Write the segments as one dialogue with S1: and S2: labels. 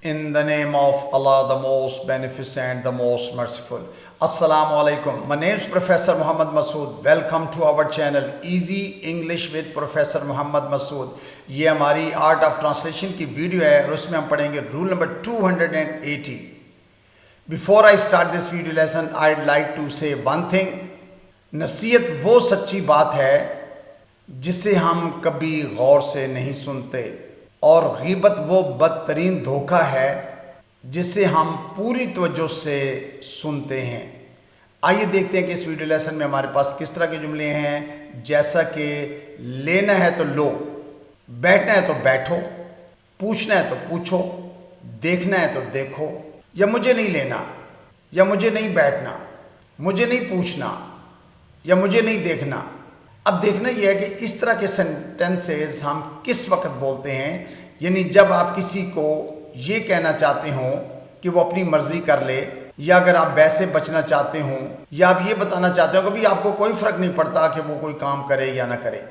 S1: In the name of Allah, the most beneficent, the most merciful. Assalamu alaikum. My name is Professor Muhammad Masood. Welcome to our channel Easy English with Professor Muhammad Masood. ये हमारी art of translation की video है और उसमें हम पढ़ेंगे rule number 280. Before I start this video lesson, I'd like to say one thing. नसीहत वो सच्ची बात है जिसे हम कभी गौर से नहीं सुनते, और गीबत वो बदतरीन धोखा है जिसे हम पूरी तवज्जो से सुनते हैं. आइए देखते हैं कि इस वीडियो लेसन में हमारे पास किस तरह के जुमले हैं, जैसा कि लेना है तो लो, बैठना है तो बैठो, पूछना है तो पूछो, देखना है तो देखो, या मुझे नहीं लेना, या मुझे नहीं बैठना, मुझे नहीं पूछना, या मुझे नहीं देखना. अब देखना यह है कि इस तरह के सेंटेंसेस हम किस वक्त बोलते हैं. यानी जब आप किसी को ये कहना चाहते हो कि वो अपनी मर्जी कर ले, या अगर आप वैसे बचना चाहते हो, या आप ये बताना चाहते हो कि भाई आपको कोई फ़र्क नहीं पड़ता कि वो कोई काम करे या ना करे.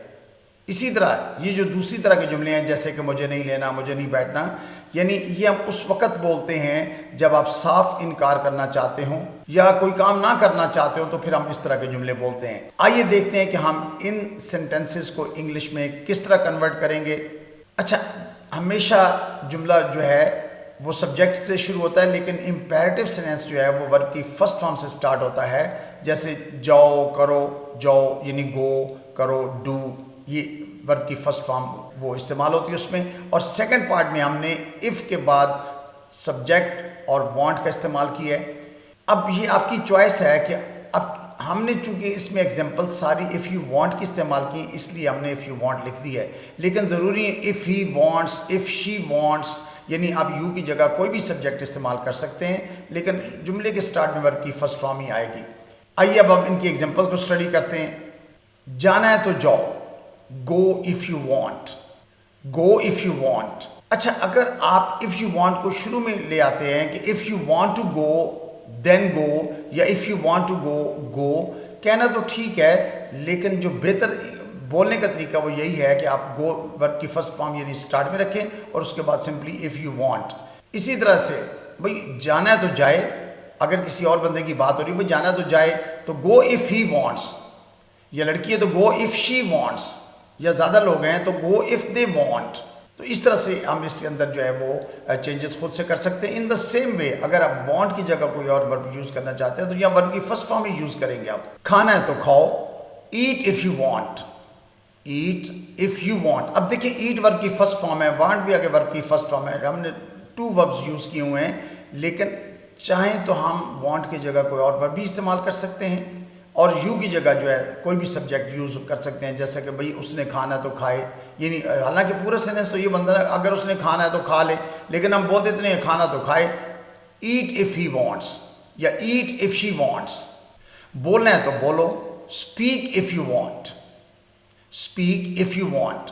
S1: इसी तरह ये जो दूसरी तरह के जुमले हैं, जैसे कि मुझे नहीं लेना, मुझे नहीं बैठना, यानी ये हम उस वक़्त बोलते हैं जब आप साफ इनकार करना चाहते हो या कोई काम ना करना चाहते हो, तो फिर हम इस तरह के जुमले बोलते हैं. आइए देखते हैं कि हम इन सेंटेंसेस को इंग्लिश में किस तरह कन्वर्ट करेंगे. अच्छा, हमेशा जुमला जो है वो सब्जेक्ट से शुरू होता है, लेकिन इम्पेरेटिव सेंटेंस जो है वो वर्ब की फर्स्ट फॉर्म से स्टार्ट होता है. जैसे जाओ, करो, जाओ यानी गो, करो, डू, ये वर्ब की फर्स्ट फॉर्म वो इस्तेमाल होती है उसमें. और सेकंड पार्ट में हमने इफ़ के बाद सब्जेक्ट और वांट का इस्तेमाल किया है. अब ये आपकी चॉइस है कि अब हमने चूंकि इसमें एग्जांपल सारी इफ़ यू वांट की इस्तेमाल की, इसलिए हमने इफ़ यू वांट लिख दी है. लेकिन ज़रूरी है if he wants, if she wants, यानी आप यू की जगह कोई भी सब्जेक्ट इस्तेमाल कर सकते हैं, लेकिन जुमले के स्टार्ट में वर्ब की फर्स्ट फॉर्म ही आएगी. आइए अब हम इनकी एग्जाम्पल को स्टडी करते हैं. जाना है तो जाओ, go if you want, go if you want. अच्छा, अगर आप इफ़ यू वांट को शुरू में ले आते हैं कि if you want to go then go, या if you want to go go, कहना तो ठीक है, लेकिन जो बेहतर बोलने का तरीका वो यही है कि आप गो वर्ब की फर्स्ट फॉर्म यानी स्टार्ट में रखें और उसके बाद सिंपली इफ़ यू वांट. इसी तरह से भाई जाना है तो जाए, अगर किसी और बंदे की बात हो रही है, भाई जाना तो जाए, तो गो इफ़ ही वांट्स. या लड़की है तो गो इफ़ शी वांट्स, या ज़्यादा लोग हैं तो गो इफ़ दे वांट. तो इस तरह से हम इसके अंदर जो है वो चेंजेस खुद से कर सकते हैं. इन द सेम वे अगर आप वांट की जगह कोई और वर्ब यूज़ करना चाहते हैं तो यहाँ वर्ब की फर्स्ट फॉर्म ही यूज़ करेंगे आप. खाना है तो खाओ, eat if you want, eat if you want. अब देखिए ईट वर्ब की फर्स्ट फॉर्म है, वांट भी आगे वर्ब की फर्स्ट फॉर्म है. हमने टू वर्ब्स यूज़ किए हुए हैं, लेकिन चाहें तो हम वांट की जगह कोई और वर्ब भी इस्तेमाल कर सकते हैं, और यू की जगह जो है कोई भी सब्जेक्ट यूज़ कर सकते हैं. जैसे कि भाई उसने खाना तो खाए, यानी हालांकि पूरा सेंटेंस तो ये बनता है अगर उसने खाना है तो खा ले, लेकिन हम बोलते इतने खाना तो खाए. ईट इफ़ ही वांट्स या ईट इफ़ शी वांट्स. बोलना है तो बोलो, speak if you want, speak if you want,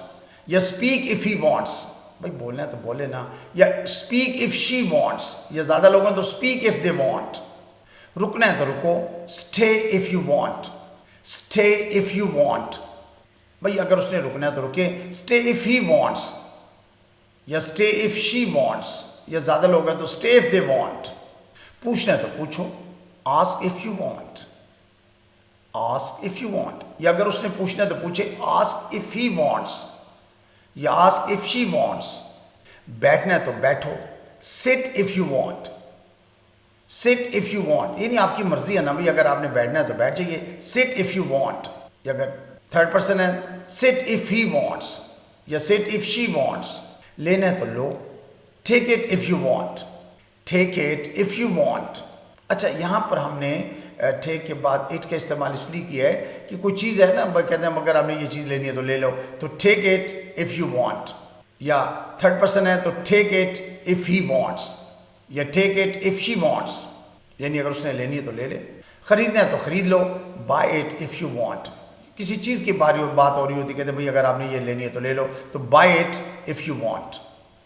S1: या स्पीक इफ़ ही वांट्स. भाई बोलना है तो बोले ना. या स्पीक इफ़ शी वांट्स, या ज़्यादा लोग हैं तो स्पीक इफ़ दे वांट. रुकना है तो रुको, stay if you want, stay if you want. भाई अगर उसने रुकना है तो रुके, स्टे इफ़ ही वांट्स, या स्टे इफ़ शी वांट्स, या ज़्यादा लोग हैं तो स्टे इफ़ दे वांट. पूछना है तो पूछो, ask if you want, ask if you want. या अगर उसने पूछना है तो पूछे, आस्क इफ़ ही वांट्स, या आस्क इफ़ शी वांट्स. बैठना है तो बैठो, sit if you want, sit if you want, यानी आपकी मर्जी है ना भाई, अगर आपने बैठना है तो बैठ जाइए, सिट इफ़ यू वांट. या अगर थर्ड पर्सन है, सिट इफ़ ही वांट्स, या सिट इफ़ शी वांट्स. लेना है तो लो, take it if you want, take it if you want. अच्छा, यहाँ पर हमने टेक के बाद इट का इस्तेमाल इसलिए किया है कि कोई चीज़ है ना, कहते हैं अगर आपने ये चीज़ लेनी है तो ले लो, तो take it if you want. या थर्ड पर्सन है तो take it if he wants, या take it if she wants, यानी अगर उसने लेनी है तो ले ले. ख़रीदना है तो ख़रीद लो, buy it if you want. किसी चीज़ की बात हो रही होती, कहते भाई अगर आपने ये लेनी है तो ले लो, तो buy it if you want.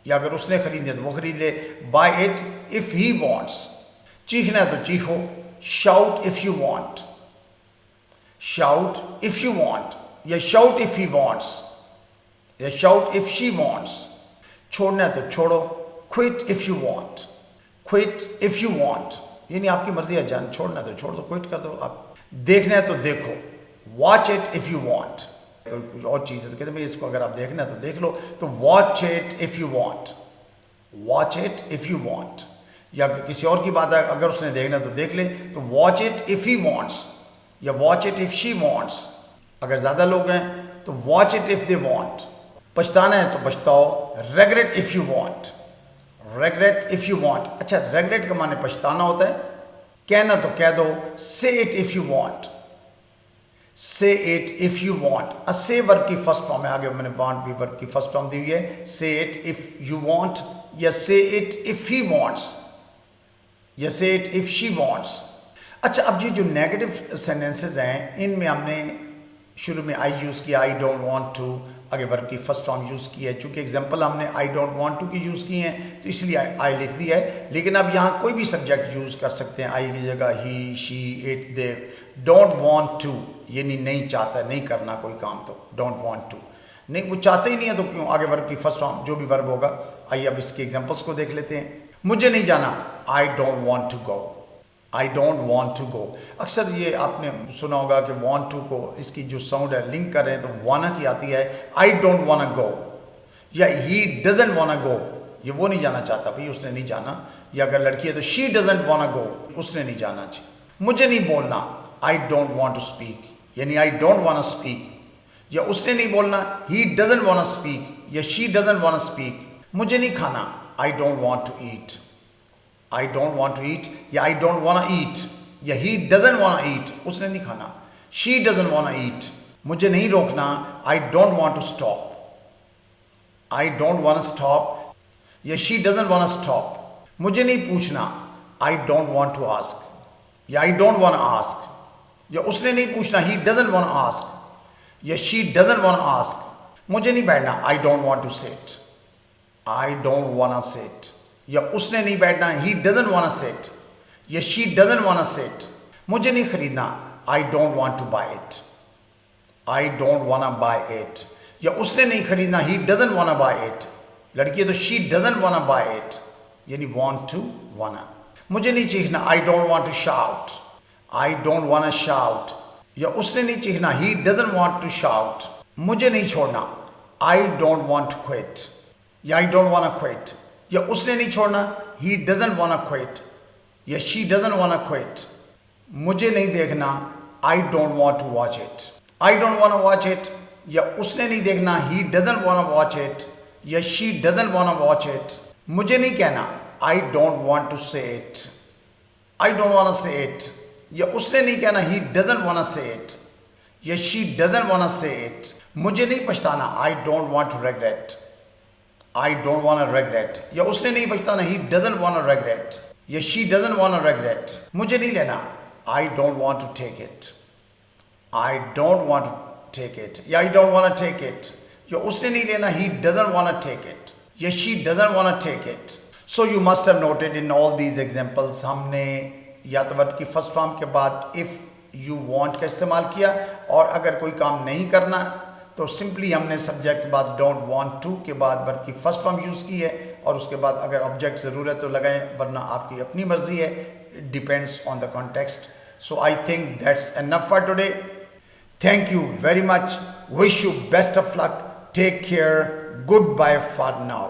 S1: या अगर उसने ख़रीदनी है तो वो ख़रीद ले, buy it if he wants. चीखना है तो चीखो, shout if you want, shout if you want, या शाउट इफ़ ही वांट्स, या शाउट इफ़ शी वांट्स. छोड़ना है तो छोड़ो, quit if you want, quit if you want यानी आपकी मर्जी है, जान छोड़ना तो छोड़ दो, क्विट कर दो। आप देखना है तो देखो, watch it if you want. कुछ और चीज़ है तो कहते हैं इसको अगर आप देखना है तो देख लो, तो watch it if you want, watch it if you want. या किसी और की बात है अगर उसने देखना है तो देख ले, तो watch it if he wants या watch it if she wants. अगर ज़्यादा लोग हैं तो watch it if they want. पछताना है तो पछताओ, regret if you want, regret if you want. अच्छा, रेग्रेट का माने पछताना होता है, कहना तो कह दो, से it if you want, say it if you want. अ से वर्ब की फर्स्ट फॉर्म है, आगे मैंने वांट भी वर्ब की फर्स्ट फॉर्म दी हुई है। से इट इफ यू वांट या से इट इफ ही वांट्स या से इट इफ शी वांट्स। अच्छा, अब ये जो नेगेटिव सेंटेंसेस हैं इनमें हमने शुरू में आई यूज़ किया, आई डोंट वांट टू, आगे वर्ब की फर्स्ट फॉर्म यूज़ की है। चूंकि एग्जांपल हमने आई डोंट वांट टू की यूज़ की हैं तो इसलिए आई लिख दिया है। लेकिन अब यहाँ कोई भी सब्जेक्ट यूज़ कर सकते हैं, आई की जगह he, she, it, they. Don't want to यानी नहीं चाहता, नहीं करना कोई काम, तो डोंट वांट टू नहीं, वो चाहते ही नहीं है तो क्यों आगे वर्ब की फर्स्ट फॉर्म जो भी वर्ब होगा। आइए अब इसके एग्जांपल्स को देख लेते हैं। मुझे नहीं जाना, I don't want to go, I don't want to go. अक्सर ये आपने सुना होगा कि वांट टू को इसकी जो साउंड है लिंक कर रहे हैं तो वाना की आती है, आई डोंट वाना गो या ही डजंट वाना गो, ये वो नहीं जाना चाहता, भाई उसने नहीं जाना। या अगर लड़की है तो शी डजंट वाना गो, उसने नहीं जाना चाहिए। मुझे नहीं बोलना, I don't want to speak यानी आई डोंट वाना स्पीक। या उसने नहीं बोलना, ही डजंट वाना स्पीक या शी डजंट वाना स्पीक। मुझे नहीं खाना, I don't want to eat, I don't want to eat या आई डोंट वाना ईट या ही डजंट वाना ईट, उसने नहीं खाना। शी डजंट वाना ईट। मुझे नहीं रोकना, I don't want to stop, I don't want stop या शी डजंट वांट स्टॉप। मुझे नहीं पूछना, I don't want to ask या आई डोंट वांट आस्क। या उसने नहीं पूछना, ही डजंट वांट आस्क या शी डजंट वांट आस्क। मुझे नहीं बैठना, I don't want to sit, I don't want sit. या उसने नहीं बैठना, ही डजंट वांट सिट या शी डजंट वांट सिट। मुझे नहीं खरीदना, I don't want to buy it, I don't want buy it. या उसने नहीं खरीदना, he doesn't want buy it. लड़की है तो she doesn't want buy it यानी वांट टू वाना। मुझे नहीं चीखना, I don't want to shout, I don't want shout. या उसने नहीं चीखना, he doesn't want to shout. मुझे नहीं छोड़ना, I don't want to quit या आई डोंट वांट क्विट। या उसने नहीं छोड़ना, ही डजंट वांट क्विट या शी डजंट वांट क्विट। मुझे नहीं देखना, I don't want to watch it, I don't want watch it. या उसने नहीं देखना, he doesn't want watch it या she doesn't want watch it. मुझे नहीं कहना, I don't want to say it, I don't want say it. या उसने नहीं कहना, he doesn't want say it या she doesn't want say it. मुझे नहीं पछताना, I don't want to regret, I don't want regret. या उसने नहीं पछताना, ही डजंट वांट रेग्रेट या शी डजंट वांट रेग्रेट। मुझे नहीं लेना, I don't want to take it, I don't want to take it या I don't want take it. या उसने नहीं लेना, he doesn't want take it या she doesn't want take it. So you must have noted in all these examples हमने या तो verb की फर्स्ट फॉर्म के बाद इफ यू वांट का इस्तेमाल किया, और अगर कोई काम नहीं करना तो सिंपली हमने सब्जेक्ट के बाद डोंट वांट टू के बाद वर्ब की फर्स्ट फॉर्म यूज़ की है, और उसके बाद अगर ऑब्जेक्ट ज़रूरत तो लगाएं, वरना आपकी अपनी मर्जी है, it depends on the context. So I think that's enough for today. Thank you very much, wish you best of luck, take care, good bye for now.